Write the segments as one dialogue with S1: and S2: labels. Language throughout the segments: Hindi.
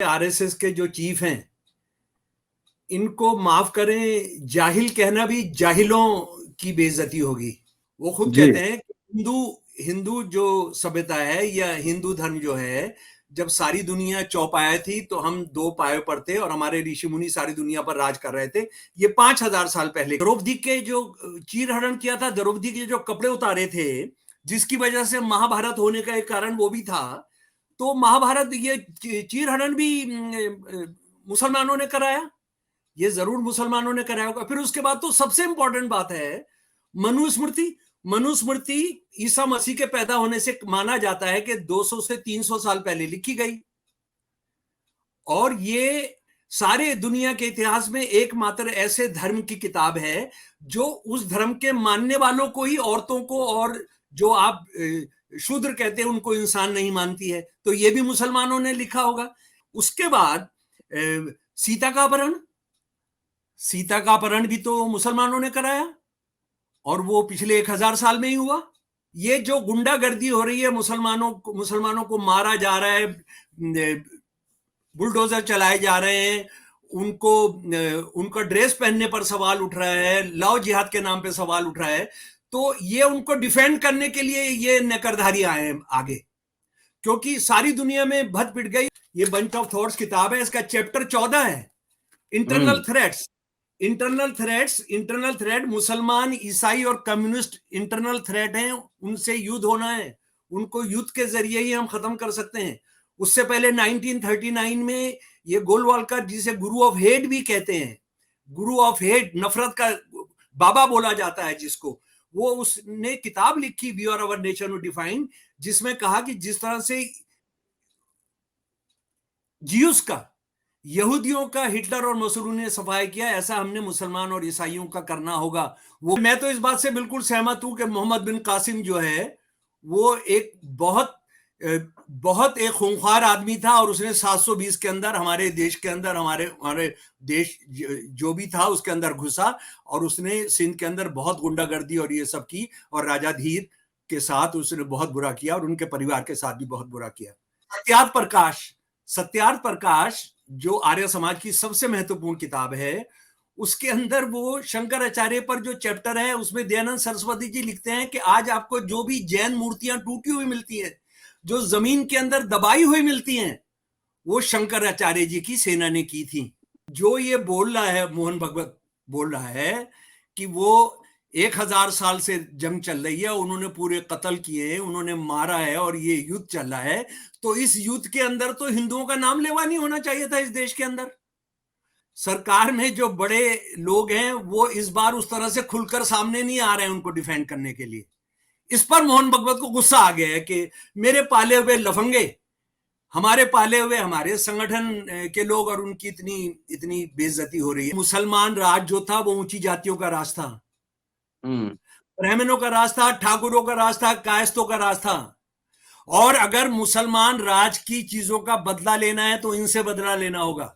S1: आरएसएस के जो चीफ हैं, इनको माफ करें, जाहिल कहना भी जाहिलों की बेइज्जती होगी। वो खुद
S2: जी।
S1: कहते हैं कि हिंदू हिंदू जो सभ्यता है या हिंदू धर्म जो है, जब सारी दुनिया चौपाया थी तो हम दो पायों पर थे और हमारे ऋषि मुनि सारी दुनिया पर राज कर रहे थे। ये 5000 साल पहले द्रौपदी के जो चीर हरण किया था, द्रौपदी के जो कपड़े उतारे थे, जिसकी वजह से महाभारत होने का एक कारण वो भी था। तो महाभारत, ये चीर हरण भी मुसलमानों ने कराया, ये जरूर मुसलमानों ने कराया होगा। फिर उसके बाद तो सबसे इंपॉर्टेंट बात है मनुस्मृति। मनुस्मृति ईसा मसीह के पैदा होने से माना जाता है कि 200 से 300 साल पहले लिखी गई, और ये सारे दुनिया के इतिहास में एकमात्र ऐसे धर्म की किताब है जो उस धर्म के मानने वालों को ही, औरतों को और जो आप शूद्र कहते हैं उनको इंसान नहीं मानती है। तो ये भी मुसलमानों ने लिखा होगा। उसके बाद सीता का अपहरण, सीता का अपहरण भी तो मुसलमानों ने कराया, और वो पिछले 1000 साल में ही हुआ। ये जो गुंडागर्दी हो रही है, मुसलमानों को मारा जा रहा है, बुलडोजर चलाए जा रहे हैं, उनको उनका ड्रेस पहनने पर सवाल उठ रहा है, लव जिहाद के नाम पे सवाल उठ रहा है, तो ये उनको डिफेंड करने के लिए ये नकरधारी आए हैं आगे, क्योंकि सारी दुनिया में भद पिट गई। ये बंच ऑफ थॉट्स किताब है, इसका चैप्टर 14 है, इंटरनल थ्रेट्स। इंटरनल थ्रेट, मुसलमान, ईसाई और कम्युनिस्ट इंटरनल थ्रेट हैं, उनसे युद्ध होना है, उनको युद्ध के जरिए ही हम खत्म कर सकते हैं। उससे पहले 1939 में ये गोलवालकर, जिसे गुरु ऑफ हेट भी कहते हैं, गुरु ऑफ हेट, नफरत का बाबा बोला जाता है जिसको, वो उसने किताब लिखी we or our nation defined, जिसमें कहा कि जिस तरह से जियूस का, यहूदियों का हिटलर और मुसोलिनी ने सफाया किया, ऐसा हमने मुसलमान और ईसाइयों का करना होगा। वो मैं तो इस बात से बिल्कुल सहमत हूं कि मोहम्मद बिन कासिम जो है वो एक बहुत एक खूंखार आदमी था, और उसने 720 के अंदर हमारे देश के अंदर, हमारे देश जो भी था उसके अंदर घुसा, और उसने सिंध के अंदर बहुत गुंडागर्दी और ये सब की, और राजा धीर के साथ उसने बहुत बुरा किया, और उनके परिवार के साथ भी बहुत बुरा किया। सत्यार्थ प्रकाश जो आर्य समाज की सबसे महत्वपूर्ण किताब है, उसके अंदर वो शंकराचार्य पर जो चैप्टर है, उसमें दयानंद सरस्वती जी लिखते हैं कि आज आपको जो भी जैन मूर्तियां टूटी हुई मिलती हैं, जो जमीन के अंदर दबाई हुई मिलती हैं, वो शंकराचार्य जी की सेना ने की थी। जो ये बोल रहा है, मोहन भगवत बोल रहा है कि वो 1000 साल से जंग चल रही है, उन्होंने पूरे कत्ल किए हैं, उन्होंने मारा है, और ये युद्ध चल रहा है, तो इस युद्ध के अंदर तो हिंदुओं का नाम लेवा नहीं होना चाहिए था इस देश के अंदर। सरकार में जो बड़े लोग हैं वो इस बार उस तरह से खुलकर सामने नहीं आ रहे हैं उनको डिफेंड करने के लिए। इस पर मोहन भगवत को गुस्सा आ गया है कि मेरे पाले हुए लफंगे, हमारे पाले हुए, हमारे संगठन के लोग, और उनकी इतनी इतनी बेइज्जती हो रही है। मुसलमान राज जो था वो ऊंची जातियों का राज था, ब्राह्मणों का राज था, ठाकुरों का राज था, कायस्थों का राज था, और अगर मुसलमान राज की चीजों का बदला लेना है तो इनसे बदला लेना होगा।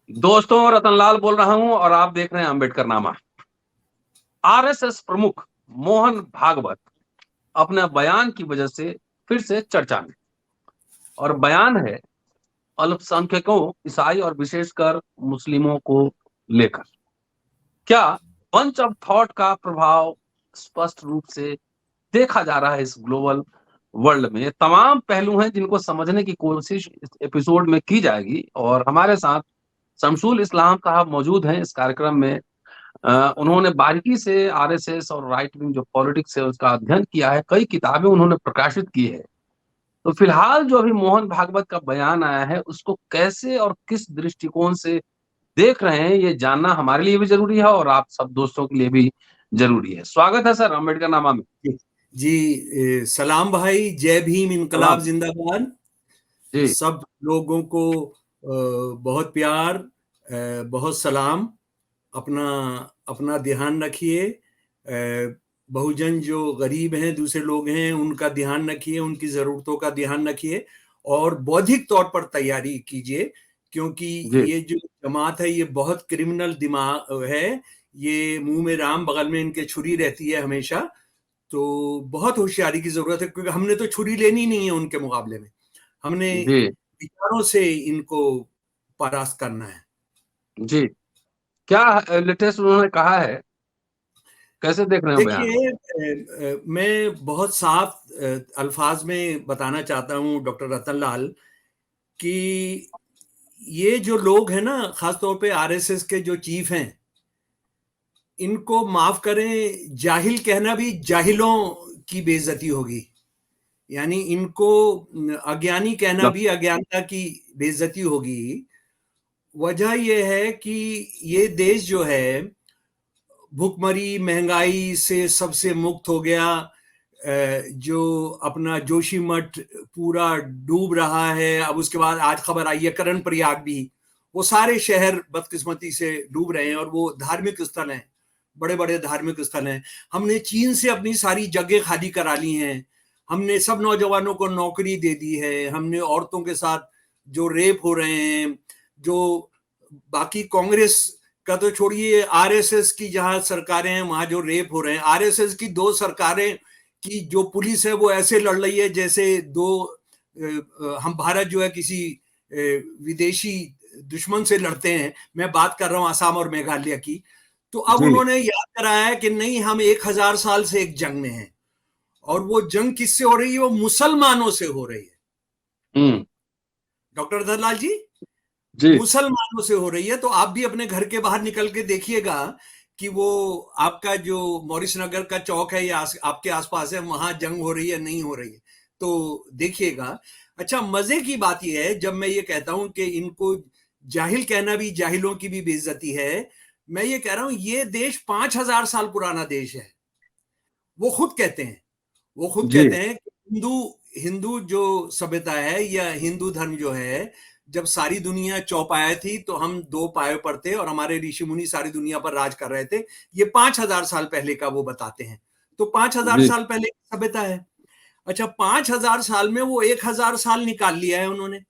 S2: दोस्तों, रतनलाल बोल रहा हूं और आप देख रहे हैं अंबेडकर नामा। आरएसएस प्रमुख मोहन भागवत अपने बयान की वजह से फिर से चर्चा में, और बयान है अल्पसंख्यकों, ईसाई और विशेषकर मुस्लिमों को लेकर। क्या बंच ऑफ थॉट का प्रभाव स्पष्ट रूप से देखा जा रहा है इस ग्लोबल वर्ल्ड में। तमाम पहलू हैं जिनको समझने की कोशिश इस एपिसोड में की जाएगी, और हमारे साथ शमशुल इस्लाम साहब मौजूद हैं इस कार्यक्रम में। उन्होंने बारीकी से आरएसएस और राइट विंग जो पॉलिटिक्स है उसका अध्ययन किया है, कई किताबें उन्होंने प्रकाशित की है। तो फिलहाल जो अभी मोहन भागवत का बयान आया है उसको कैसे और किस दृष्टिकोण से देख रहे हैं, ये जानना हमारे लिए भी जरूरी है और आप सब दोस्तों के लिए भी जरूरी है। स्वागत है सर अम्बेडकर नामा में।
S1: जी, सलाम भाई, जय भीम, इनकलाब जिंदाबाद।
S2: जी।
S1: सब लोगों को बहुत प्यार, बहुत सलाम। अपना अपना ध्यान रखिए। बहुजन जो गरीब हैं, दूसरे लोग हैं, उनका ध्यान रखिए, उनकी ज़रूरतों का ध्यान रखिए, और बौद्धिक तौर पर तैयारी कीजिए, क्योंकि
S2: जी
S1: ये जो जमात है ये बहुत क्रिमिनल दिमाग है। ये मुंह में राम बगल में इनके छुरी रहती है हमेशा। तो बहुत होशियारी की जरूरत है, क्योंकि हमने तो छुरी लेनी नहीं है उनके मुकाबले में। हमने
S2: जी
S1: विचारों से इनको परास्त करना है।
S2: जी। क्या लेटेस्ट उन्होंने कहा है, कैसे देख रहे हैं बयान?
S1: देखिए, मैं बहुत साफ अल्फाज में बताना चाहता हूं डॉक्टर रतनलाल कि ये जो लोग हैं ना, खासतौर पे आरएसएस के जो चीफ हैं, इनको माफ करें, जाहिल कहना भी जाहिलों की बेइज्जती होगी। यानी इनको अज्ञानी कहना भी अज्ञानता की बेइज्जती होगी। वजह यह है कि ये देश जो है भुखमरी महंगाई से सबसे मुक्त हो गया। जो अपना जोशीमठ पूरा डूब रहा है। अब उसके बाद आज खबर आई है करण प्रयाग भी, वो सारे शहर बदकिस्मती से डूब रहे हैं, और वो धार्मिक स्थल हैं, बड़े बड़े धार्मिक स्थल हैं। हमने चीन से अपनी सारी जगह खाली करा ली हैं। हमने सब नौजवानों को नौकरी दे दी है। हमने औरतों के साथ जो रेप हो रहे हैं, जो बाकी कांग्रेस का तो छोड़िए, आरएसएस की जहां सरकारें हैं वहां जो रेप हो रहे हैं, आरएसएस की दो सरकारें की जो पुलिस है वो ऐसे लड़ रही है जैसे दो हम भारत जो है किसी विदेशी दुश्मन से लड़ते हैं। मैं बात कर रहा हूं असम और मेघालय की। तो अब
S2: जी
S1: उन्होंने याद कराया है कि नहीं, हम 1000 साल से एक जंग में हैं, और वो जंग किससे हो रही है? वो मुसलमानों से हो रही है
S2: हम्म।
S1: डॉक्टर दलाल जी,
S2: जी
S1: मुसलमानों से हो रही है। तो आप भी अपने घर के बाहर निकल के देखिएगा कि वो आपका जो मॉरिस नगर का चौक है या आपके आसपास है, वहां जंग हो रही है नहीं हो रही है, तो देखिएगा। अच्छा, मजे की बात यह है, जब मैं ये कहता हूं कि इनको जाहिल कहना भी जाहिलों की भी बेइज्जती है, मैं ये कह रहा हूं ये देश 5000 साल पुराना देश है। वो खुद कहते हैं, वो खुद
S2: जी
S1: कहते हैं कि हिंदू हिंदू जो सभ्यता है या हिंदू धर्म जो है, जब सारी दुनिया चौपाया थी तो हम दो पायों पर थे, और हमारे ऋषि मुनि सारी दुनिया पर राज कर रहे थे। ये 5000 साल पहले का वो बताते हैं। तो 5000
S2: जी
S1: साल पहले की सभ्यता है। अच्छा, 5000 साल में वो 1000 साल निकाल लिया है उन्होंने।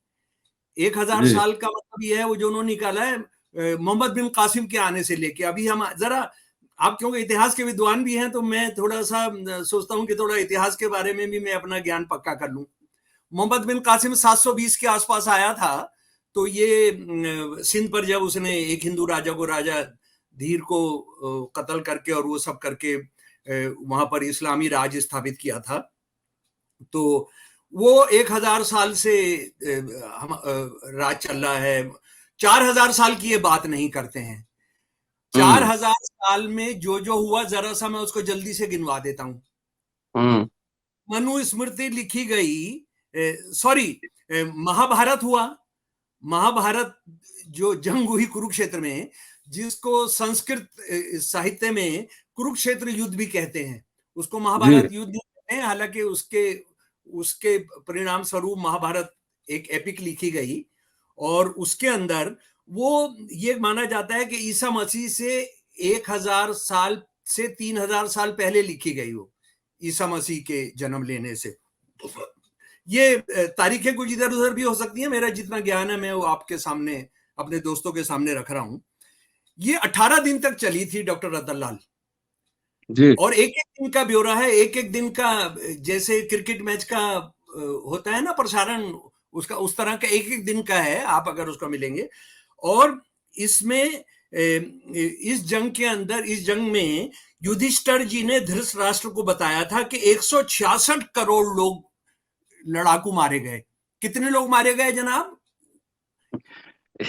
S1: 1000
S2: जी
S1: साल का मतलब ये है, वो जो उन्होंने निकाला है मोहम्मद बिन कासिम के आने से लेके अभी। हम जरा, आप क्योंकि इतिहास के विद्वान भी हैं, तो मैं थोड़ा सा सोचता हूं कि थोड़ा इतिहास के बारे में भी मैं अपना ज्ञान पक्का कर लूं। मोहम्मद बिन कासिम 720 के आसपास आया था। तो ये सिंध पर जब उसने एक हिंदू राजा को, राजा धीर को कत्ल करके और वो सब करके वहां पर इस्लामी राज स्थापित किया था। तो वो 1000 साल से हम राज चल रहा है। 4000 साल की ये बात नहीं करते हैं। चार
S2: हम्म
S1: हजार साल में जो जो हुआ, जरा सा मैं उसको जल्दी से गिनवा देता हूं।
S2: हम्म।
S1: मनुस्मृति लिखी गई, सॉरी, महाभारत हुआ। महाभारत जो जंग हुई कुरुक्षेत्र में, जिसको संस्कृत साहित्य में कुरुक्षेत्र युद्ध भी कहते हैं, उसको
S2: जी
S1: महाभारत युद्ध नहीं कहते हैं। हालांकि उसके उसके परिणाम स्वरूप महाभारत एक एपिक लिखी गई, और उसके अंदर वो ये माना जाता है कि ईसा मसीह से 1000 साल से 3000 साल पहले लिखी गई हो, ईसा मसीह के जन्म लेने से। ये तारीखें कुछ इधर उधर भी हो सकती हैं। मेरा जितना ज्ञान है मैं वो आपके सामने, अपने दोस्तों के सामने रख रहा हूं। ये 18 दिन तक चली थी डॉक्टर रतनलाल।
S2: जी
S1: और एक एक दिन का ब्यौरा है, एक एक दिन का, जैसे क्रिकेट मैच का होता है ना प्रसारण, उसका उस तरह का एक एक दिन का है, आप अगर उसको मिलेंगे। और इसमें इस जंग के अंदर, इस जंग में युधिष्ठिर जी ने धृतराष्ट्र को बताया था कि 166 करोड़ लोग, लड़ाकू मारे गए। कितने लोग मारे गए जनाब?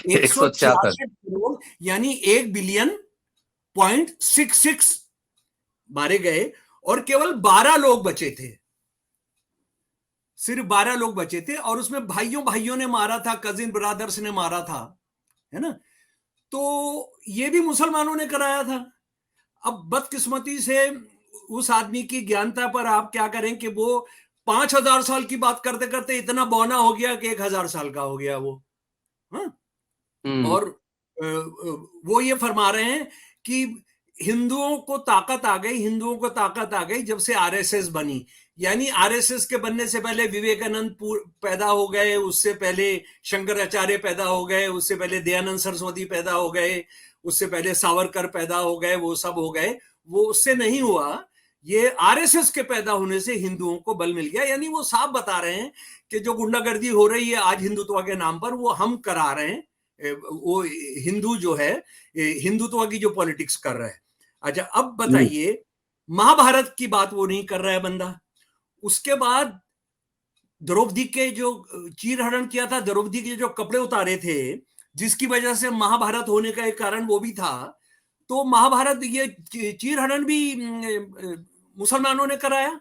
S2: 166।
S1: 166 करोड़, यानी 1 बिलियन.66 मारे गए, और केवल 12 लोग बचे थे। सिर्फ 12 लोग बचे थे, और उसमें भाइयों भाइयों ने मारा था, कजिन ब्रदर्स ने मारा था, है ना। तो ये भी मुसलमानों ने कराया था। अब बदकिस्मती से उस आदमी की ज्ञानता पर आप क्या करें कि वो 5000 साल की बात करते करते इतना बौना हो गया कि 1000 साल का हो गया वो। हाँ?
S2: हम्म
S1: और वो ये फरमा रहे हैं कि हिंदुओं को ताकत आ गई, हिंदुओं को ताकत आ गई जब से आरएसएस बनी। यानी आरएसएस के बनने से पहले विवेकानंद पैदा हो गए, उससे पहले शंकराचार्य पैदा हो गए, उससे पहले दयानंद सरस्वती पैदा हो गए, उससे पहले सावरकर पैदा हो गए, वो सब हो गए। वो उससे नहीं हुआ, ये आरएसएस के पैदा होने से हिंदुओं को बल मिल गया। यानी वो साफ बता रहे हैं कि जो गुंडागर्दी हो रही है आज हिंदुत्व के नाम पर, वो हम करा रहे हैं। वो हिंदू जो है हिंदुत्व की जो पॉलिटिक्स कर रहा है। अच्छा, अब बताइए, महाभारत की बात वो नहीं कर रहा है बंदा। उसके बाद द्रौपदी के जो चीरहरण किया था, द्रौपदी के जो कपड़े उतारे थे, जिसकी वजह से महाभारत होने का एक कारण वो भी था। तो महाभारत, ये चीरहरण भी मुसलमानों ने कराया,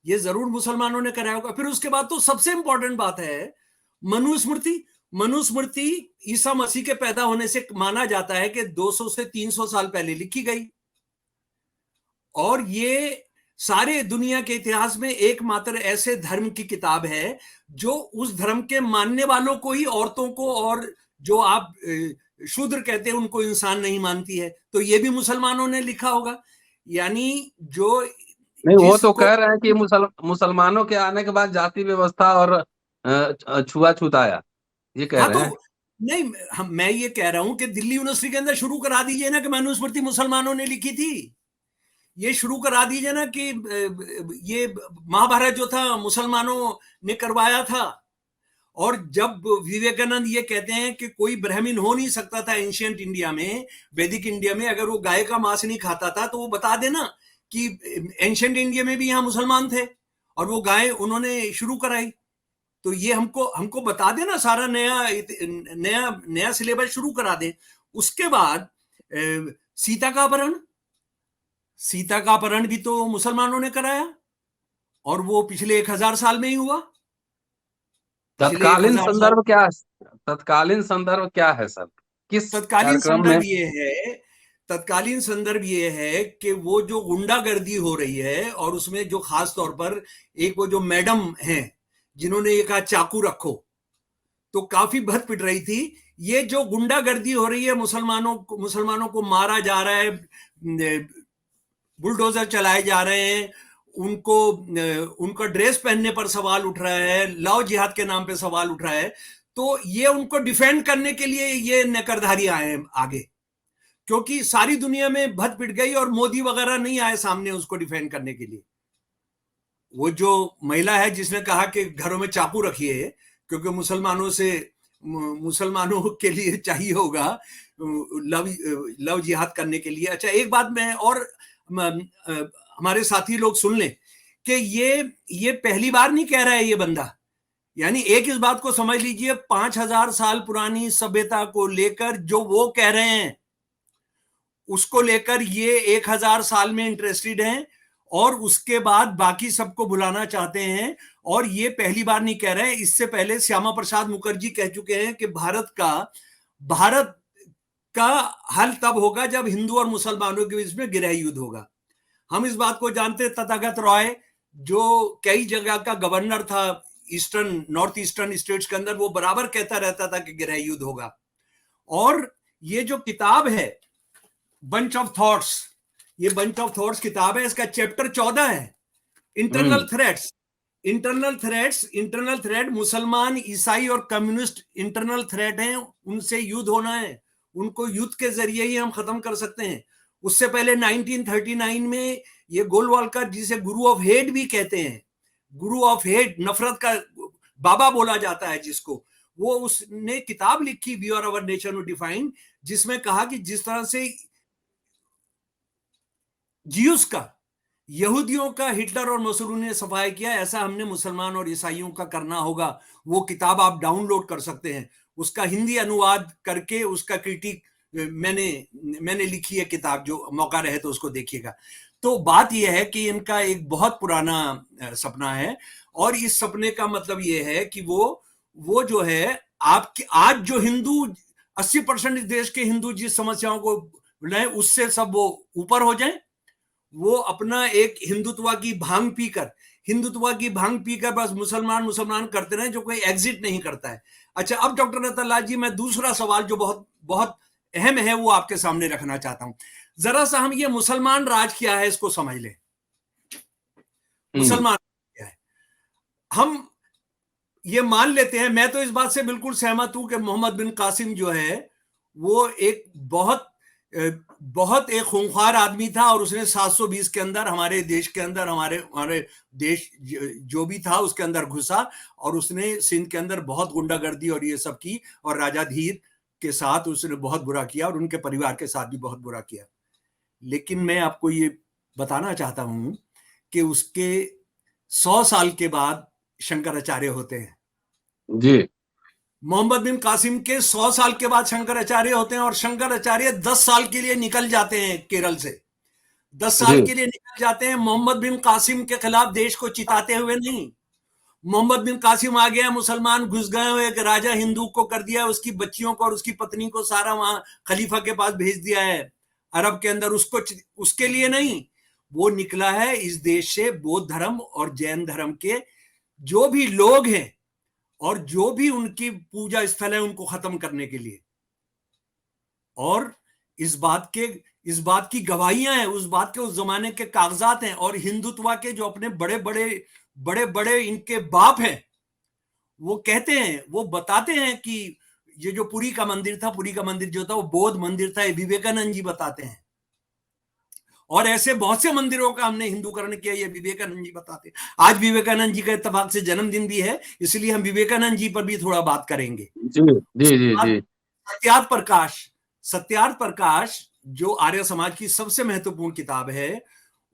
S1: ये जरूर मुसलमानों ने कराया होगा। फिर उसके बाद तो सबसे इंपॉर्टेंट बात है मनुस्मृति। मनुस्मृति ईसा मसीह के पैदा होने से माना जाता है कि 200 से 300 साल पहले लिखी गई, और ये सारे दुनिया के इतिहास में एकमात्र ऐसे धर्म की किताब है जो उस धर्म के मानने वालों को ही, औरतों को और जो आप शूद्र कहते हैं उनको इंसान नहीं मानती है। तो ये भी मुसलमानों ने लिखा होगा। यानी जो
S2: नहीं, वो तो कह रहे हैं कि मुसलमानों के आने के बाद जाति व्यवस्था और छुआछूत आया, ये कह रहे हैं।
S1: नहीं, मैं ये कह रहा हूं कि दिल्ली यूनिवर्सिटी के अंदर शुरू करा दीजिए ना कि मनुस्मृति मुसलमानों ने लिखी थी। ये शुरू करा दीजिए ना कि ये महाभारत जो था मुसलमानों ने करवाया था। और जब विवेकानंद ये कहते हैं कि कोई ब्राह्मण हो नहीं सकता था एंशियंट इंडिया में, वैदिक इंडिया में, अगर वो गाय का मांस नहीं खाता था, तो वो बता देना कि एंशियंट इंडिया में भी यहाँ मुसलमान थे और वो गाय उन्होंने शुरू कराई। तो ये हमको बता देना, सारा नया सिलेबस शुरू करा दे। उसके बाद सीता का अपहरण भी तो मुसलमानों ने कराया, और वो पिछले 1000 साल में ही हुआ।
S2: तत्कालीन संदर्भ क्या है? तत्कालीन संदर्भ क्या है सर? किस कार्यक्रम में?
S1: तत्कालीन संदर्भ ये है कि वो जो गुंडागर्दी हो रही है, और उसमें जो खास तौर पर एक वो जो मैडम हैं जिन्होंने ये कहा चाकू रखो, तो काफी भद पिट रही थी। ये जो गुंडागर्दी हो रही है, मुसलमानों को मारा जा रहा है, बुलडोजर चलाए जा रहे हैं, उनका ड्रेस पहनने पर सवाल उठ रहा है, लव जिहाद के नाम पे सवाल उठ रहा है। तो ये उनको डिफेंड करने के लिए ये नकरधारी आए हैं आगे, क्योंकि सारी दुनिया में भद पिट गई और मोदी वगैरह नहीं आए सामने उसको डिफेंड करने के लिए। वो जो महिला है जिसने कहा कि घरों में चाकू रखिए क्योंकि मुसलमानों के लिए चाहिए होगा लव जिहाद करने के लिए। अच्छा, एक बात मैं और हमारे साथी लोग सुन लें कि ये पहली बार नहीं कह रहा है ये बंदा। यानी एक इस बात को समझ लीजिए, 5000 साल पुरानी सभ्यता को लेकर जो वो कह रहे हैं उसको लेकर ये 1000 साल में इंटरेस्टेड हैं, और उसके बाद बाकी सबको भुलाना चाहते हैं। और ये पहली बार नहीं कह रहे हैं, इससे पहले श्यामा प्रसाद मुखर्जी कह चुके हैं कि भारत का हल तब होगा जब हिंदू और मुसलमानों के बीच में गृह युद्ध होगा। हम इस बात को जानते हैं, तथागत रॉय जो कई जगह का गवर्नर था नॉर्थ ईस्टर्न स्टेट्स के अंदर, वो बराबर कहता रहता था कि गृह युद्ध होगा। और ये जो किताब है बंच ऑफ थॉट्स, ये बंच ऑफ थॉट्स किताब है, इसका चैप्टर 14 है इंटरनल थ्रेट्स। इंटरनल थ्रेट मुसलमान, ईसाई और कम्युनिस्ट इंटरनल थ्रेट हैं, उनसे युद्ध होना है, उनको युद्ध के जरिए ही हम खत्म कर सकते हैं। उससे पहले 1939 में ये गोलवालकर, जिसे गुरु ऑफ हेट भी कहते हैं, गुरु ऑफ हेट, नफरत का बाबा बोला जाता है जिसको, वो उसने किताब लिखी we or our nation defined, जिसमें कहा कि जिस तरह से जियूस का, यहूदियों का हिटलर और मुसोलिनी ने सफाया किया, ऐसा हमने मुसलमान और ईसाइयों का करना होगा। वो किताब आप डाउनलोड कर सकते हैं, उसका हिंदी अनुवाद करके उसका क्रिटिक मैंने लिखी है किताब, जो मौका रहे तो उसको देखिएगा। तो बात यह है कि इनका एक बहुत पुराना सपना है, और इस सपने का मतलब यह है कि वो जो है आपके आज जो हिंदू 80% देश के हिंदू जिस समस्याओं को लड़े उससे सब वो ऊपर हो जाए, वो अपना एक हिंदुत्व की भांग पीकर बस मुसलमान करते रहे, जो कोई एग्जिट नहीं करता है। अच्छा, अब डॉक्टर रतनलाल जी, मैं दूसरा सवाल जो बहुत बहुत अहम है वो आपके सामने रखना चाहता हूं। जरा सा हम ये मुसलमान राज क्या है इसको समझ लें। मुसलमान हम ये मान लेते हैं, मैं तो इस बात से बिल्कुल सहमत हूं कि मोहम्मद बिन कासिम जो है वो एक बहुत एक खूंखार आदमी था, और उसने 720 के अंदर हमारे देश के अंदर, हमारे हमारे देश जो भी था उसके अंदर घुसा, और उसने सिंध के अंदर बहुत गुंडागर्दी और ये सब की, और राजा धीर के साथ उसने बहुत बुरा किया, और उनके परिवार के साथ भी बहुत बुरा किया। लेकिन मैं आपको ये बताना चाहता हूं कि उसके 100 साल के बाद शंकराचार्य होते हैं।
S2: जी
S1: मोहम्मद बिन कासिम के 100 साल के बाद शंकराचार्य होते हैं, और शंकराचार्य 10 साल के लिए निकल जाते हैं केरल से। 10 साल
S2: जी
S1: के लिए निकल जाते हैं, मोहम्मद बिन कासिम के खिलाफ देश को चिताते हुए नहीं। मोहम्मद बिन कासिम आ गया, मुसलमान घुस गए, एक राजा हिंदू को कर दिया, उसकी बच्चियों को और उसकी पत्नी को सारा वहां खलीफा के पास भेज दिया है अरब के अंदर। उसके लिए नहीं, वो निकला है इस देश से बौद्ध धर्म और जैन धर्म के जो भी लोग हैं और जो भी उनकी पूजा स्थल है उनको खत्म करने के लिए। और इस बात की गवाहियां हैं, उस बात के उस जमाने के कागजात हैं, और हिंदुत्व के जो अपने बड़े बड़े इनके बाप हैं, वो कहते हैं, वो बताते हैं कि ये जो पुरी का मंदिर था, पुरी का मंदिर जो था वो बौद्ध मंदिर था, ये विवेकानंद जी बताते हैं। और ऐसे बहुत से मंदिरों का हमने हिंदूकरण किया, ये विवेकानंद जी बताते हैं। आज विवेकानंद जी का इत्तेफाक से जन्मदिन भी है, इसलिए हम विवेकानंद जी पर भी थोड़ा बात करेंगे।
S2: जी जी जी जी
S1: सत्यार्थ प्रकाश, सत्यार्थ प्रकाश जो आर्य समाज की सबसे महत्वपूर्ण किताब है,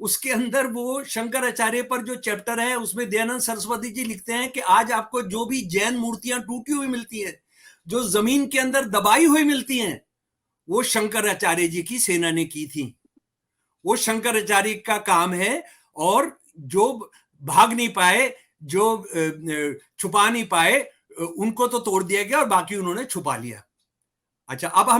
S1: उसके अंदर वो शंकराचार्य पर जो चैप्टर है उसमें दयानंद सरस्वती जी लिखते हैं कि आज आपको जो भी जैन मूर्तियां टूटी हुई मिलती हैं, जो जमीन के अंदर दबाई हुई मिलती हैं, वो शंकराचार्य जी की सेना ने की थी। वो शंकराचार्य का काम है, और जो भाग नहीं पाए, जो छुपा नहीं पाए, उनको तो तोड़ दिया गया और बाकी उन्होंने छुपा लिया। अच्छा, अब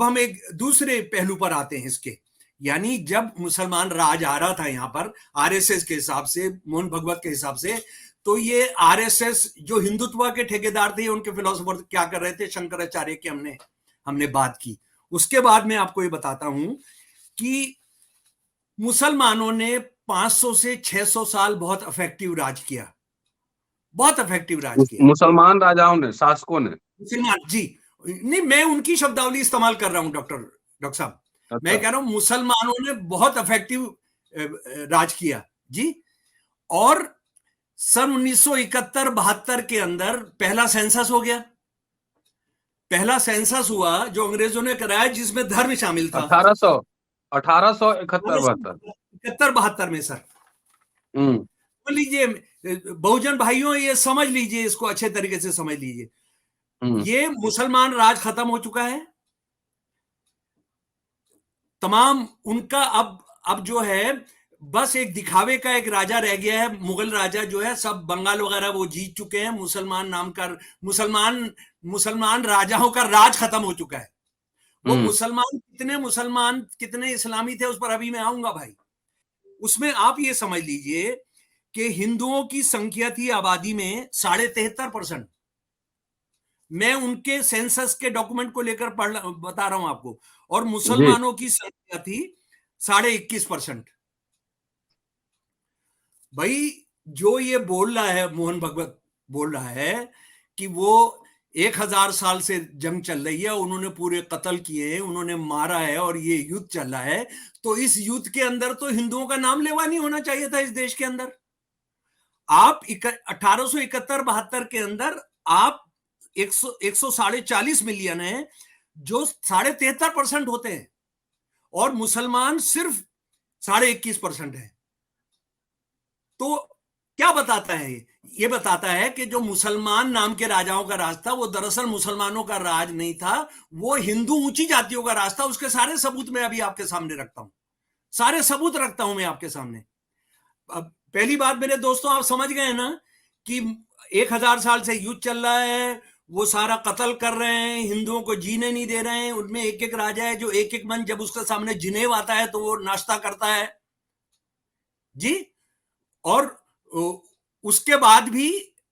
S1: हम एक दूसरे पहलू पर आते हैं इसके। यानी जब मुसलमान राज आ रहा था यहाँ पर आरएसएस के हिसाब से, मोहन भगवत के हिसाब से, तो ये आरएसएस जो हिंदुत्व के ठेकेदार थे, उनके फिलोसोफर क्या कर रहे थे, शंकराचार्य की हमने बात की। उसके बाद मैं आपको ये बताता हूं कि मुसलमानों ने 500 से 600 साल बहुत इफेक्टिव राज किया, बहुत इफेक्टिव राज किया।
S2: मुसलमान राजाओं ने, शासकों ने।
S1: मुसलमान जी, नहीं, मैं उनकी शब्दावली इस्तेमाल कर रहा हूं डॉक्टर साहब। मैं
S2: अच्छा।
S1: कह रहा हूं मुसलमानों ने बहुत इफेक्टिव राज किया जी। और सन 1971-72 के अंदर पहला सेंसस हो गया। पहला सेंसस हुआ जो अंग्रेजों ने कराया, जिसमें धर्म शामिल था।
S2: 1871-72।
S1: 71-72 में सर।
S2: हम्म।
S1: तो लीजिए बहुजन भाइयों, ये समझ लीजिए, इसको अच्छे तरीके से समझ लीजिए। ये मुसलमान राज खत्म हो चुका है तमाम उनका। अब जो है बस एक दिखावे का एक राजा रह गया है, मुगल राजा जो है, सब बंगाल वगैरह वो जीत चुके हैं। मुसलमान नाम का मुसलमान राजाओं का राज खत्म हो चुका है। वो मुसलमान कितने इस्लामी थे उस पर अभी मैं आऊंगा भाई। उसमें आप ये समझ लीजिए कि हिंदुओं की संख्या थी आबादी में 73.5%। मैं उनके सेंसस के डॉक्यूमेंट को लेकर बता रहा हूं आपको। और
S2: जी
S1: मुसलमानों की संख्या थी 21.5%। भाई, जो ये बोल रहा है मोहन भगवत, बोल रहा है कि वो 1000 साल से जंग चल रही है, उन्होंने पूरे कत्ल किए हैं, उन्होंने मारा है, और ये युद्ध चल रहा है, तो इस युद्ध के अंदर तो हिंदुओं का नाम लेवा नहीं होना चाहिए था इस देश के अंदर। आप 1871-72 के अंदर आप 140 मिलियन है, जो 73.5% होते हैं, और मुसलमान सिर्फ 21.5% है। तो क्या बताता है ये बताता है कि जो मुसलमान नाम के राजाओं का राज था, वो दरअसल मुसलमानों का राज नहीं था, वो हिंदू ऊंची जातियों का राज था। उसके सारे सबूत मैं अभी आपके सामने रखता हूं, सारे सबूत रखता हूं मैं आपके सामने। अब पहली बात मेरे दोस्तों, आप समझ गए ना कि 1000 साल से युद्ध चल रहा है, वो सारा कत्ल कर रहे हैं, हिंदुओं को जीने नहीं दे रहे हैं। उनमें एक एक राजा है जो एक एक मन, जब उसके सामने जिनेव आता है तो वो नाश्ता करता है जी। और उसके बाद भी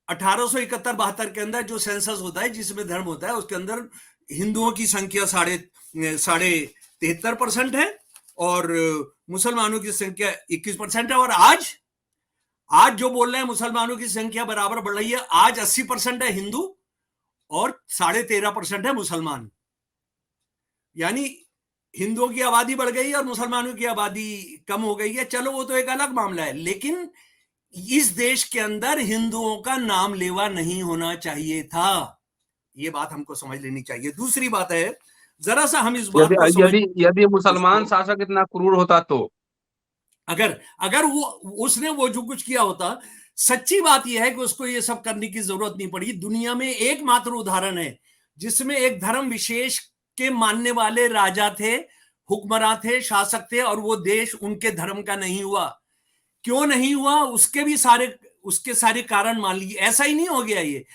S1: 1871-72 के अंदर जो सेंसस होता है, जिसमें धर्म होता है, उसके अंदर हिंदुओं की संख्या 73.5% है, और मुसलमानों की संख्या 21% है। और आज जो बोल रहे हैं मुसलमानों की संख्या बराबर बढ़ रही है, आज 80% है हिंदू और 13.5% है मुसलमान। यानी हिंदुओं की आबादी बढ़ गई और मुसलमानों की आबादी कम हो गई है। चलो वो तो एक अलग मामला है, लेकिन इस देश के अंदर हिंदुओं का नाम लेवा नहीं होना चाहिए था। ये बात हमको समझ लेनी चाहिए। दूसरी बात है, जरा सा हम इस बात
S2: यदि
S1: को समझ
S2: यदि यदि मुसलमान
S1: उसको,
S2: शासक इतना क्रूर होता तो
S1: अगर अगर वो उसने वो जो कुछ किया होता, सच्ची बात यह है कि उसको ये सब करने की जरूरत नहीं पड़ी। दुनिया में एकमात्र उदाहरण है जिसमें एक धर्म विशेष के मानने वाले राजा थे, हुक्मरान थे, शासक थे, और वो देश उनके धर्म का नहीं हुआ। क्यों नहीं हुआ, उसके सारे कारण मान लीजिए। ऐसा ही नहीं हो गया ये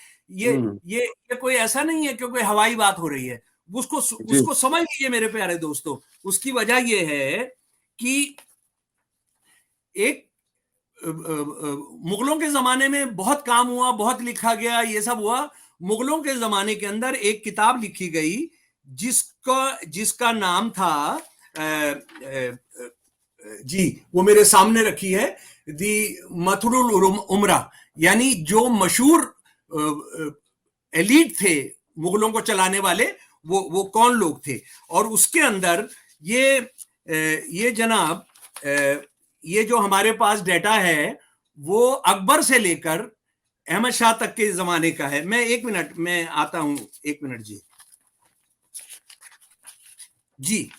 S2: हम्म,
S1: ये कोई ऐसा नहीं है कि कोई हवाई बात हो रही है। उसको
S2: जी
S1: उसको समझ लीजिए मेरे प्यारे दोस्तों। उसकी वजह यह है कि एक मुगलों के जमाने में बहुत काम हुआ, बहुत लिखा गया, ये सब हुआ। मुगलों के जमाने के अंदर एक किताब लिखी गई जिसका नाम था, जी वो मेरे सामने रखी है, दी मथुरुल उमरा। यानी जो मशहूर एलीट थे मुगलों को चलाने वाले, वो कौन लोग थे। और उसके अंदर ये जनाब, ये जो हमारे पास डेटा है वो अकबर से लेकर अहमद शाह तक के जमाने का है। मैं एक मिनट में आता हूं, एक मिनट जी। जी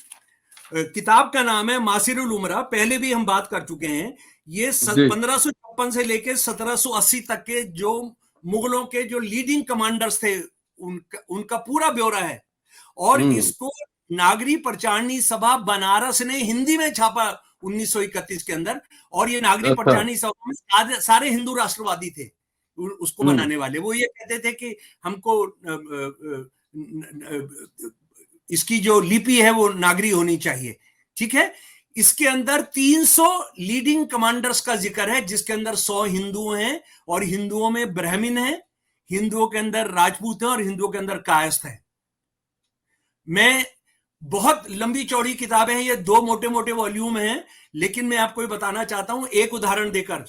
S1: किताब का नाम है मासिरुल उमरा। पहले भी हम बात कर चुके हैं। ये
S2: जी
S1: 1556 से लेकर 1780 तक के जो मुगलों के जो लीडिंग कमांडर्स थे, उनका पूरा ब्यौरा है। और
S2: हम्म,
S1: इसको नागरी प्रचारणी सभा बनारस ने हिंदी में छापा 1931 के अंदर। और ये नागरी
S2: अच्छा,
S1: प्रचारणी सभा में सारे हिंदू राष्ट्रवादी थे उसको
S2: हम्म,
S1: बनाने वाले। वो ये कहते थे कि हमको इसकी जो लिपि है वो नागरी होनी चाहिए। ठीक है। इसके अंदर 300 लीडिंग कमांडर्स का जिक्र है, जिसके अंदर 100 हिंदू हैं, और हिंदुओं में ब्राह्मण है, हिंदुओं के अंदर राजपूत है, और हिंदुओं के अंदर कायस्थ है। मैं बहुत लंबी चौड़ी किताबें हैं, ये 2 मोटे मोटे वॉल्यूम हैं, लेकिन मैं आपको ये बताना चाहता हूं एक उदाहरण देकर।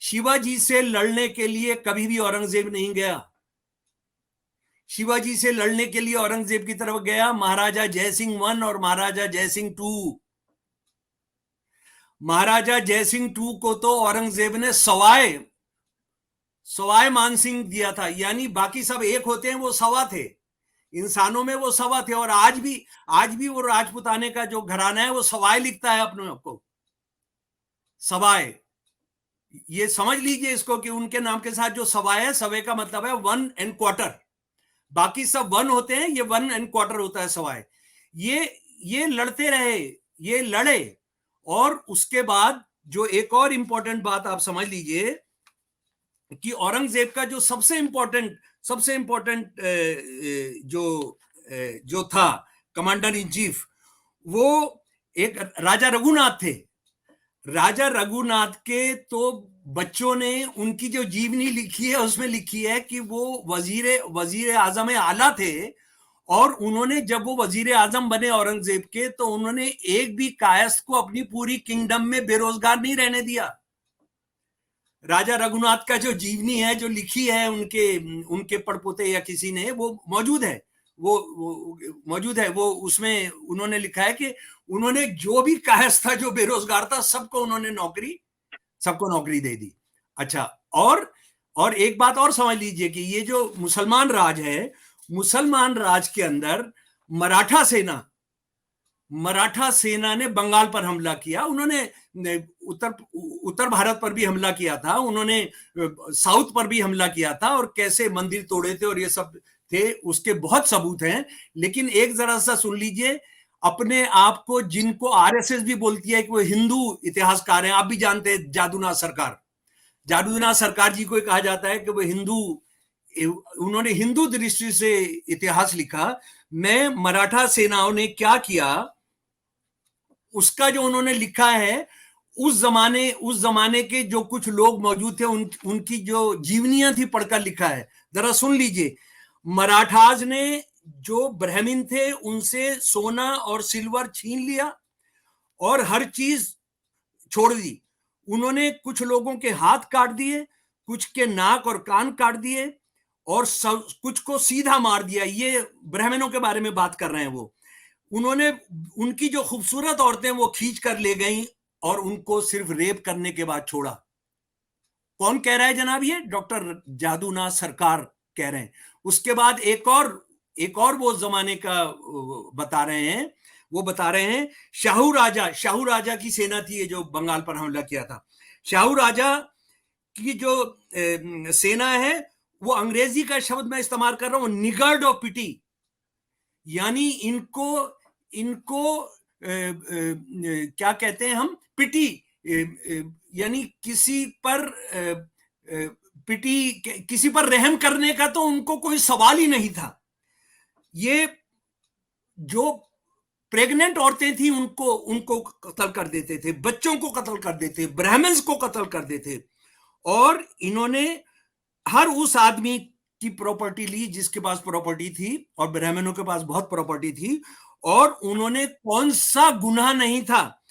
S1: शिवाजी से लड़ने के लिए कभी भी औरंगजेब नहीं गया। शिवाजी से लड़ने के लिए औरंगजेब की तरफ गया महाराजा जयसिंह 1 और महाराजा जयसिंह 2। महाराजा जयसिंह 2 को तो औरंगजेब ने सवाई सवाई मानसिंह दिया था। यानी बाकी सब एक होते हैं, वो सवा थे। इंसानों में वो सवा थे। और आज भी वो राजपुताने का जो घराना है वो सवाई लिखता है अपने आप को, सवाई। ये समझ लीजिए इसको कि उनके नाम के साथ जो सवाई है, सवाई का मतलब है 1 1/4। बाकी सब 1 होते हैं, ये 1 1/4 होता है सवाई। ये लड़ते रहे, ये लड़े। और उसके बाद जो एक और इंपॉर्टेंट बात आप समझ लीजिए कि औरंगजेब का जो सबसे इंपॉर्टेंट जो था कमांडर इन चीफ, वो एक राजा रघुनाथ थे। राजा रघुनाथ के तो बच्चों ने उनकी जो जीवनी लिखी है उसमें लिखी है कि वो वजीर आजम आला थे। और उन्होंने जब वो वजीर आजम बने औरंगजेब के, तो उन्होंने एक भी कायस्थ को अपनी पूरी किंगडम में बेरोजगार नहीं रहने दिया। राजा रघुनाथ का जो जीवनी है, जो लिखी है उनके उनके पड़पोते या किसी ने, वो मौजूद है। वो मौजूद है। वो उसमें उन्होंने लिखा है कि उन्होंने जो भी कायस्थ था, जो बेरोजगार था, सबको नौकरी दे दी। अच्छा। और एक बात और समझ लीजिए कि ये जो मुसलमान राज है, मुसलमान राज के अंदर मराठा सेना ने बंगाल पर हमला किया। उन्होंने उत्तर उत्तर भारत पर भी हमला किया था, उन्होंने साउथ पर भी हमला किया था, और कैसे मंदिर तोड़े थे और ये सब थे, उसके बहुत सबूत हैं। लेकिन एक जरा सा सुन लीजिए, अपने आप को जिनको आरएसएस भी बोलती है कि वो हिंदू इतिहासकार हैं, आप भी जानते हैं, जादूनाथ सरकार जी को कहा जाता है कि वो उन्होंने हिंदू दृष्टि से इतिहास लिखा। मैं मराठा सेनाओं ने क्या किया उसका जो उन्होंने लिखा है, उस जमाने के जो कुछ लोग मौजूद थे, उनकी जो जीवनियां थी, पढ़कर लिखा है। जरा सुन लीजिए। मराठाज ने जो ब्राह्मण थे उनसे सोना और सिल्वर छीन लिया और हर चीज छोड़ दी। उन्होंने कुछ लोगों के हाथ काट दिए, कुछ के नाक और कान काट दिए, और कुछ को सीधा मार दिया। ये ब्राह्मणों के बारे में बात कर रहे हैं। वो उन्होंने उनकी जो खूबसूरत औरतें वो खींच कर ले गई और उनको सिर्फ रेप करने के बाद छोड़ा। कौन कह रहा है जनाब? ये डॉक्टर जादूनाथ सरकार कह रहे हैं। उसके बाद एक और वो जमाने का बता रहे हैं। वो बता रहे हैं शाहू राजा की सेना थी ये जो बंगाल पर हमला किया था। शाहू राजा की जो सेना है, वो अंग्रेजी का शब्द मैं इस्तेमाल कर रहा हूं, निगर्ड ऑफ पिटी, यानी इनको क्या कहते हैं हम, पिटी, यानी किसी पर रहम करने का तो उनको कोई सवाल ही नहीं था। ये जो प्रेग्नेंट औरतें थी उनको कत्ल कर देते थे, बच्चों को कत्ल कर देते, ब्राह्मण्स को कत्ल कर देते। और इन्होंने हर उस आदमी की प्रॉपर्टी ली जिसके पास प्रॉपर्टी थी, और ब्राह्मणों के पास बहुत प्रॉपर्टी थी, और उन्होंने कौन सा गुनाह नहीं था,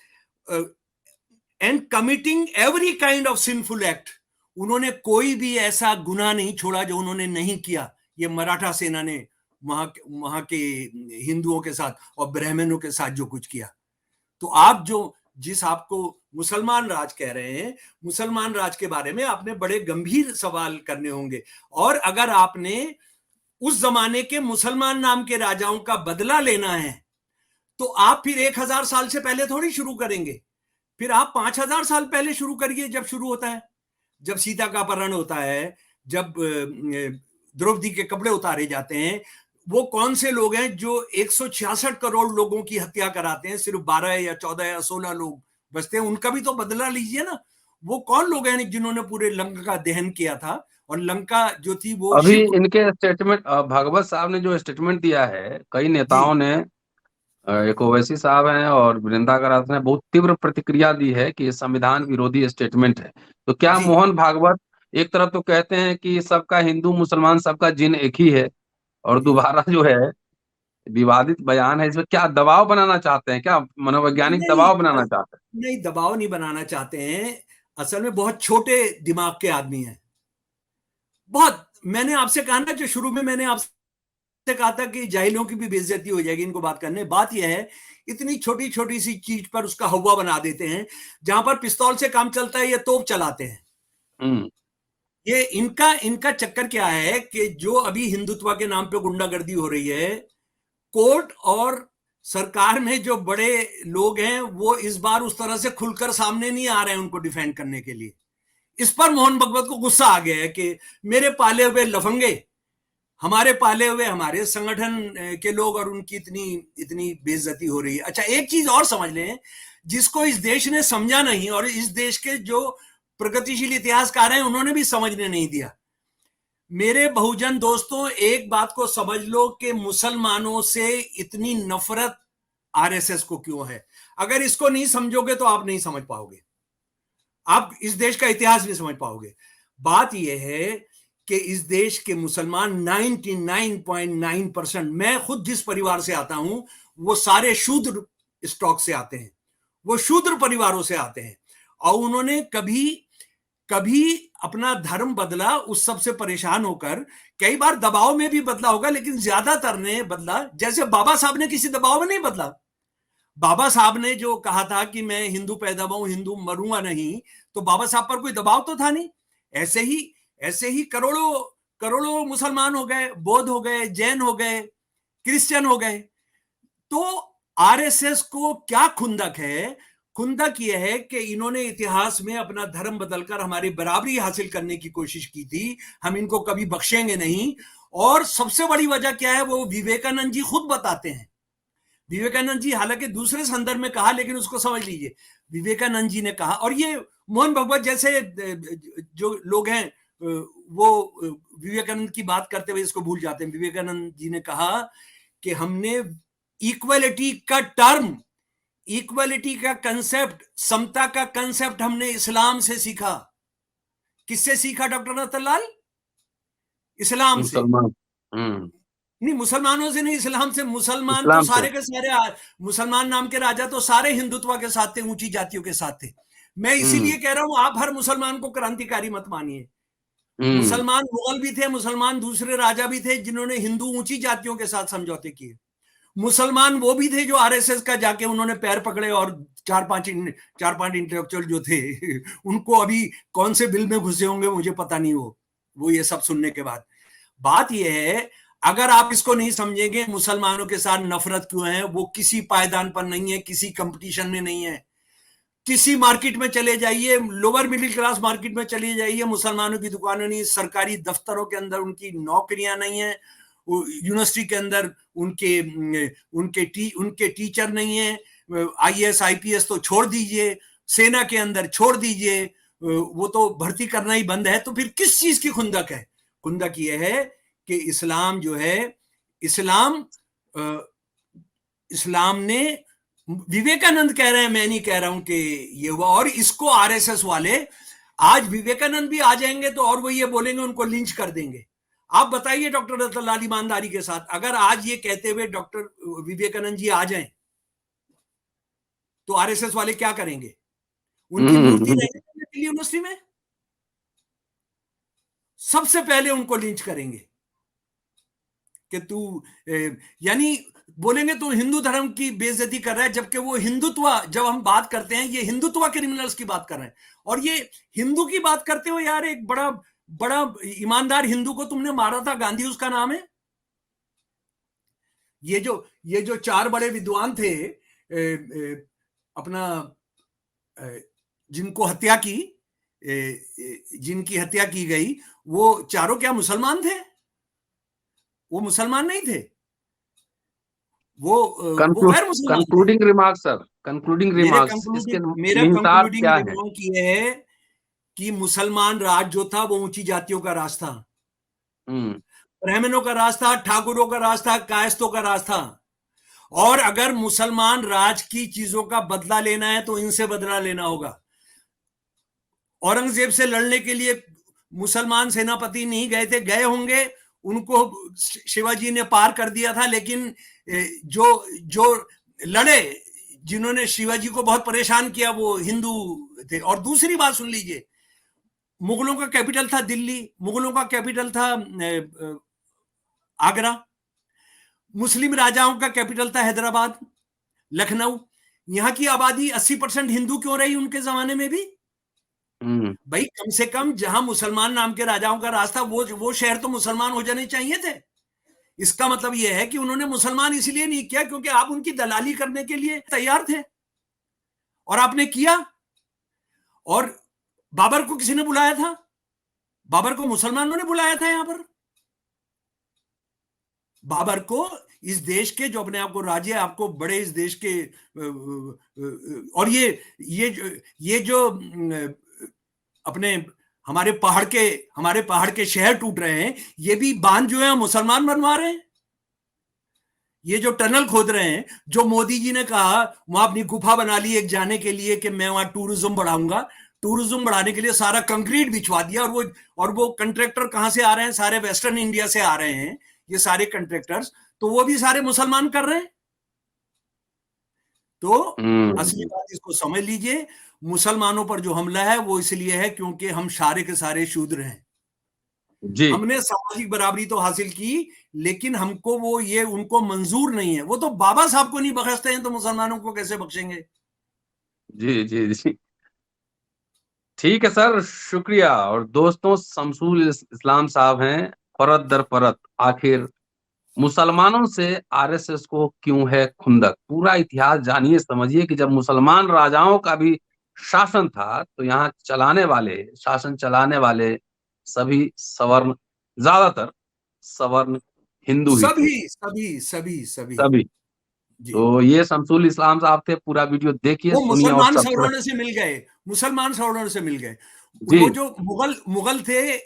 S1: and committing every kind of sinful act, उन्होंने कोई भी ऐसा गुनाह नहीं छोड़ा जो उन्होंने नहीं किया। ये मराठा सेना ने वहां के हिंदुओं के साथ और ब्राह्मणों के साथ जो कुछ किया। तो आप जिस आपको मुसलमान राज कह रहे हैं, मुसलमान राज के बारे में आपने बड़े गंभीर सवाल करने होंगे। और अगर आपने उस जमाने के मुसलमान नाम के राजाओं का बदला लेना है, तो आप फिर 1000 साल से पहले थोड़ी शुरू करेंगे, फिर आप 5000 साल पहले शुरू करिए। जब शुरू होता है, जब सीता का अपहरण होता है, जब द्रौपदी के कपड़े उतारे जाते हैं, वो कौन से लोग हैं जो 166 करोड़ लोगों की हत्या कराते हैं, सिर्फ 12 या 14 या 16 लोग बचते हैं? उनका भी तो बदला लीजिए ना। वो कौन लोग हैं जिन्होंने पूरे लंका का दहन किया था, और लंका जो थी वो
S2: अभी
S1: शिव।
S2: इनके स्टेटमेंट, भागवत साहब ने जो स्टेटमेंट दिया है, कई
S1: जी
S2: नेताओं ने, एक ओवैसी साहब हैं और वृंदा करात ने बहुत तीव्र प्रतिक्रिया दी है कि ये संविधान विरोधी स्टेटमेंट है। तो क्या
S1: जी
S2: मोहन भागवत एक तरफ तो कहते हैं कि सबका हिंदू मुसलमान सबका जिन एक ही है, और
S1: जी।
S2: दोबारा जो है विवादित बयान है, इसमें क्या दबाव बनाना चाहते हैं? क्या मनोवैज्ञानिक
S1: नहीं,
S2: दबाव बनाना चाहते हैं?
S1: नहीं, दबाव नहीं बनाना चाहते हैं। असल में बहुत छोटे दिमाग के आदमी हैं, बहुत। मैंने आपसे कहा ना, जो शुरू में मैंने आपसे कहा था कि जाहिलों की भी बेइज्जती हो जाएगी इनको बात करने। बात यह है, इतनी छोटी छोटी सी चीज पर उसका हवा बना देते हैं। जहां पर पिस्तौल से काम चलता है, ये तोप चलाते हैं।
S2: हम्म।
S1: ये इनका चक्कर क्या है कि जो अभी हिंदुत्व के नाम पे गुंडागर्दी हो रही है, कोर्ट और सरकार में जो बड़े लोग हैं वो इस बार उस तरह से खुलकर सामने नहीं आ रहे हैं उनको डिफेंड करने के लिए। इस पर मोहन भगवत को गुस्सा आ गया है कि मेरे पाले हुए लफंगे, हमारे पाले हुए, हमारे संगठन के लोग, और उनकी इतनी इतनी बेइज्जती हो रही है। अच्छा, एक चीज और समझ लें, जिसको इस देश ने समझा नहीं, और इस देश के जो प्रगतिशील इतिहासकार हैं उन्होंने भी समझने नहीं दिया। मेरे बहुजन दोस्तों, एक बात को समझ लो कि मुसलमानों से इतनी नफरत आरएसएस को क्यों है। अगर इसको नहीं समझोगे तो आप नहीं समझ पाओगे, आप इस देश का इतिहास नहीं समझ पाओगे। बात यह है कि इस देश के मुसलमान 99.9%, मैं खुद जिस परिवार से आता हूं वो सारे शूद्र स्टॉक से आते हैं, वो शूद्र परिवारों से आते हैं, और उन्होंने कभी कभी अपना धर्म बदला उस सब से परेशान होकर। कई बार दबाव में भी बदला होगा, लेकिन ज्यादातर ने बदला, जैसे बाबा साहब ने किसी दबाव में नहीं बदला। बाबा साहब ने जो कहा था कि मैं हिंदू पैदा हुआ, हिंदू मरूंगा नहीं, तो बाबा साहब पर कोई दबाव तो था नहीं। ऐसे ही करोड़ों करोड़ों मुसलमान हो गए, बौद्ध हो गए, जैन हो गए, क्रिश्चियन हो गए। तो आरएसएस को क्या खुंदक है? खुंदक यह है कि इन्होंने इतिहास में अपना धर्म बदलकर हमारी बराबरी हासिल करने की कोशिश की थी। हम इनको कभी बख्शेंगे नहीं। और सबसे बड़ी वजह क्या है, वो विवेकानंद जी खुद बताते हैं। विवेकानंद जी हालांकि दूसरे संदर्भ में कहा, लेकिन उसको समझ लीजिए। विवेकानंद जी ने कहा, और ये मोहन भगवत जैसे जो लोग हैं वो विवेकानंद की बात करते हुए इसको भूल जाते हैं। विवेकानंद जी ने कहा कि हमने इक्वलिटी का टर्म, इक्वलिटी का कंसेप्ट, समता का कंसेप्ट हमने इस्लाम से सीखा। किससे सीखा डॉक्टर रतनलाल? इस्लाम से।
S2: मुसलमान। हम्म।
S1: नहीं, मुसलमानों से नहीं, इस्लाम से। मुसलमान तो
S2: इस्लाम से।
S1: सारे के सारे, मुसलमान नाम के राजा तो सारे हिंदुत्व के साथ थे, ऊंची जातियों के साथ थे। मैं इसीलिए कह रहा हूं, आप हर मुसलमान को क्रांतिकारी मत मानिए। मुसलमान मुगल भी थे, मुसलमान दूसरे राजा भी थे जिन्होंने हिंदू ऊंची जातियों के साथ समझौते किए। मुसलमान वो भी थे जो आरएसएस का जाके उन्होंने पैर पकड़े, और चार पांच इंटेलेक्चुअल जो थे उनको अभी कौन से बिल में घुसे होंगे मुझे पता नहीं। वो ये सब सुनने के बाद बात यह है, अगर आप इसको नहीं समझेंगे मुसलमानों के साथ नफरत क्यों है, वो किसी पायदान पर नहीं है, किसी कंपटीशन में नहीं है। किसी मार्केट में चले जाइए, लोअर मिडिल क्लास मार्केट में चले जाइए, मुसलमानों की दुकानें नहीं, सरकारी दफ्तरों के अंदर उनकी नौकरियां नहीं है, यूनिवर्सिटी के अंदर उनके टीचर नहीं है, आईएएस आईपीएस तो छोड़ दीजिए, सेना के अंदर छोड़ दीजिए, वो तो भर्ती करना ही बंद है। तो फिर किस चीज की खुंदक है? खुंदक यह है कि इस्लाम जो है, इस्लाम ने, विवेकानंद कह रहे हैं, मैं नहीं कह रहा हूं कि ये हुआ, और इसको आरएसएस वाले, आज विवेकानंद भी आ जाएंगे तो और वो ये बोलेंगे उनको लिंच कर देंगे। आप बताइए डॉक्टर रतनलाल ईमानदारी के साथ, अगर आज ये कहते हुए डॉक्टर विवेकानंद जी आ जाएं तो आरएसएस वाले क्या करेंगे? उनकी मूर्ति नहीं दिल्ली यूनिवर्सिटी में, सबसे पहले उनको लिंच करेंगे कि तू, यानी बोलेंगे तू हिंदू धर्म की बेइज्जती कर रहा है, जबकि वो हिंदुत्व, जब हम बात करते हैं ये हिंदुत्व क्रिमिनल्स की बात कर रहे हैं, और ये हिंदू की बात करते हो। यार एक बड़ा बड़ा ईमानदार हिंदू को तुमने मारा था, गांधी उसका नाम है। ये जो चार बड़े विद्वान थे, अपना, जिनको हत्या की, जिनकी हत्या की गई, वो चारों क्या मुसलमान थे? वो मुसलमान नहीं थे, वो गैर मुसलमान।
S2: Concluding remark sir, concluding remarks, इसके
S1: मेरा
S2: निहितार्थ
S1: कंक्लूडिंग
S2: क्या है?
S1: रिमार्क ये है कि मुसलमान राज जो था वो ऊंची जातियों का राज था, ब्राह्मणों का राज था, ठाकुरों का राज था, कायस्तों का राज था। और अगर मुसलमान राज की चीजों का बदला लेना है तो इनसे बदला लेना होगा। औरंगजेब से लड़ने के लिए मुसलमान सेनापति नहीं गए थे, गए होंगे, उनको शिवाजी ने पार कर दिया था, लेकिन जो लड़े, जिन्होंने शिवाजी को बहुत परेशान किया, वो हिंदू थे। और दूसरी बात सुन लीजिए, मुगलों का कैपिटल था दिल्ली, मुगलों का कैपिटल था आगरा, मुस्लिम राजाओं का कैपिटल था हैदराबाद, लखनऊ। यहां की आबादी 80% हिंदू क्यों रही उनके जमाने में भी? भाई कम से कम जहां मुसलमान नाम के राजाओं का राज था, वो शहर तो मुसलमान हो जाने चाहिए थे। इसका मतलब यह है कि उन्होंने मुसलमान इसलिए नहीं किया क्योंकि आप उनकी दलाली करने के लिए तैयार थे, और आपने किया। और बाबर को किसी ने बुलाया था? बाबर को मुसलमानों ने बुलाया था यहां पर। बाबर को, इस देश के, जो अपने आप को राजे, आपको बड़े इस देश के, और ये जो अपने हमारे पहाड़ के शहर टूट रहे हैं, ये भी बांध जो है मुसलमान बनवा रहे हैं। ये जो टनल खोद रहे हैं, जो मोदी जी ने कहा वहां अपनी गुफा बना ली एक जाने के लिए कि मैं वहां टूरिज्म बढ़ाऊंगा, टूरिज्म बढ़ाने के लिए सारा कंक्रीट बिछवा दिया, और वो कंट्रैक्टर कहां से आ रहे हैं? सारे वेस्टर्न इंडिया से आ रहे हैं ये सारे कंट्रैक्टर्स, तो वो भी सारे मुसलमान कर रहे हैं। तो असली बात इसको समझ लीजिए, मुसलमानों पर जो हमला है वो इसलिए है क्योंकि हम सारे के सारे शूद्र हैं
S2: जी।
S1: हमने सामाजिक बराबरी तो हासिल की, लेकिन हमको वो ये उनको मंजूर नहीं है। वो तो बाबा साहब को नहीं बख्शते हैं तो मुसलमानों को कैसे बख्शेंगे?
S2: जी जी जी, ठीक है सर, शुक्रिया। और दोस्तों, शमसुल इस्लाम साहब हैं, परत दर परत आखिर मुसलमानों से आरएसएस को क्यों है खुंदक। पूरा इतिहास जानिए, समझिए कि जब मुसलमान राजाओं का भी शासन था तो यहाँ शासन चलाने वाले सभी सवर्ण, ज्यादातर सवर्ण हिंदू ही थे।
S1: सभी सभी सभी सभी
S2: सभी।
S1: जी।
S2: तो ये शमसुल इस्लाम साहब थे, पूरा वीडियो देखिए,
S1: वो
S2: सुनिए और
S1: मुसलमान
S2: सब्सक्राइब।
S1: सवर्णों से मिल गए, मुसलमान सवर्णों से मिल गए।
S2: जी
S1: वो जो मुगल थे,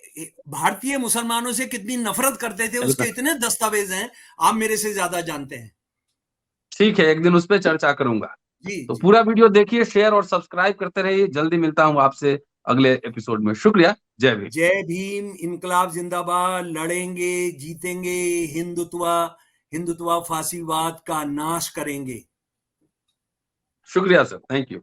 S1: भारतीय मुसलमानों से कितनी नफरत करते थे, उसके इतने दस्तावेज हैं, आप मेरे से ज्यादा जानते हैं।
S2: ठीक है, एक दिन उस पर चर्चा करूंगा।
S1: जी
S2: तो
S1: जी।
S2: पूरा वीडियो देखिए, शेयर और सब्सक्राइब करते रहिए। जल्दी मिलता हूं आपसे अगले एपिसोड में। शुक्रिया। जय भीम।
S1: जय भीम, इनकलाब जिंदाबाद, लड़ेंगे, जीतेंगे, हिंदुत्व फासीवाद का नाश करेंगे।
S2: शुक्रिया सर, थैंक यू।